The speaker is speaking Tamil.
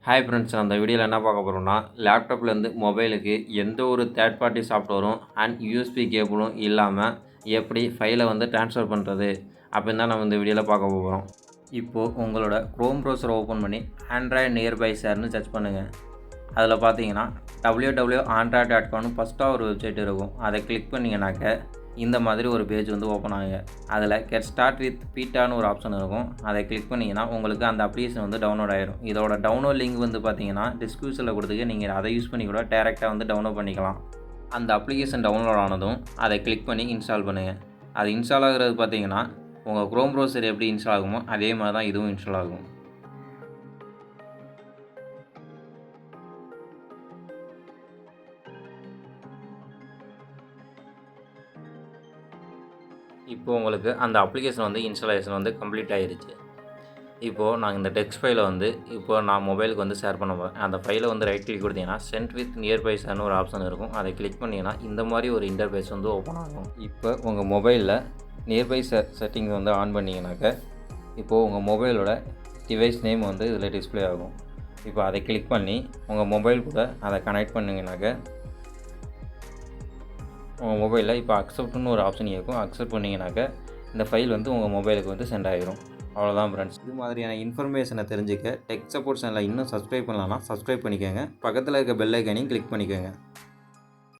ஹாய் ஃப்ரெண்ட்ஸ், அந்த வீடியோவில் என்ன பார்க்க போகிறோம்னா, லேப்டாப்லேருந்து மொபைலுக்கு எந்த ஒரு தேர்ட் பார்ட்டி சாஃப்ட்வேரும் அண்ட் யூஎஸ்பி கேபிளும் இல்லாமல் எப்படி ஃபைலை வந்து ட்ரான்ஸ்ஃபர் பண்ணுறது அப்படின்னு தான் நம்ம இந்த வீடியோவில் பார்க்க போகிறோம். இப்போது உங்களோட க்ரோம் ப்ரௌசரை ஓப்பன் பண்ணி ஆண்ட்ராய்டு நியர்பை ஷேர்னு சர்ச் பண்ணுங்கள். அதில் பார்த்தீங்கன்னா www.android.comனு ஃபஸ்ட்டாக ஒரு வெப்சைட் இருக்கும். அதை கிளிக் பண்ணிங்கனாக்க இந்த மாதிரி ஒரு பேஜ் வந்து ஓப்பன் ஆகுங்க. அதில் கெட் ஸ்டார்ட் வித் பீட்டான்னு ஒரு ஆப்ஷன் இருக்கும். அதை கிளிக் பண்ணிங்கன்னா உங்களுக்கு அந்த அப்ளிகேஷன் வந்து டவுன்லோட் ஆகிடும். இதோட டவுன்லோட் லிங்க் வந்து பார்த்தீங்கன்னா டிஸ்கிரிப்ஷனில் கொடுத்துக்க, நீங்கள் அதை யூஸ் பண்ணி கூட டேரெக்டாக வந்து டவுன்லோட் பண்ணிக்கலாம். அந்த அப்ளிகேஷன் டவுன்லோட் ஆனதும் அதை கிளிக் பண்ணி இன்ஸ்டால் பண்ணுங்கள். அது இன்ஸ்டால் ஆகிறது பார்த்தீங்கன்னா உங்கள் க்ரோம் ப்ரௌசர் எப்படி இன்ஸ்டால் ஆகுமோ அதே மாதிரி தான் இதுவும் இன்ஸ்டால் ஆகும். இப்போது உங்களுக்கு அந்த அப்ளிகேஷன் வந்து இன்ஸ்டாலேஷன் வந்து கம்ப்ளீட் ஆகிருச்சு. இப்போது நான் இந்த டெக்ஸ்ட் ஃபைலை வந்து நான் மொபைலுக்கு வந்து ஷேர் பண்ண போகிறேன். அந்த ஃபைலை வந்து ரைட் கிளிக் கொடுத்தீங்கன்னா சென்ட் வித் நியர்பை ஷேர்னு ஒரு ஆப்ஷன் இருக்கும். அதை கிளிக் பண்ணிங்கன்னா இந்த மாதிரி ஒரு இன்டர்ஃபேஸ் வந்து ஓப்பன் ஆகும். இப்போ உங்கள் மொபைலில் நியர்பை செட்டிங்ஸ் வந்து ஆன் பண்ணிங்கனாக்க இப்போது உங்கள் மொபைலோட டிவைஸ் நேம் வந்து இதில் டிஸ்பிளே ஆகும். இப்போ அதை கிளிக் பண்ணி உங்கள் மொபைல் கூட அதை கனெக்ட் பண்ணிங்கனாக்க உங்கள் மொபைலில் இப்போ அக்செப்ட்னு ஒரு ஆப்ஷன் இருக்கும். அக்செப்ட் பண்ணிங்கனாக்க இந்த ஃபைல் வந்து உங்கள் மொபைலுக்கு வந்து சென்ட் ஆகிரும். அவ்வளோதான் ஃப்ரெண்ட்ஸ். இது மாதிரியான இன்ஃபர்மேஷனை தெரிஞ்சுக்க டெக் சப்போர்ட் சேனலை இன்னும் சப்ஸ்கிரைப் பண்ணலாம்னா சப்ஸ்கிரைப் பண்ணிக்கோங்க. பக்கத்தில் இருக்க பெல் ஐக்கானையும் கிளிக் பண்ணிக்கோங்க.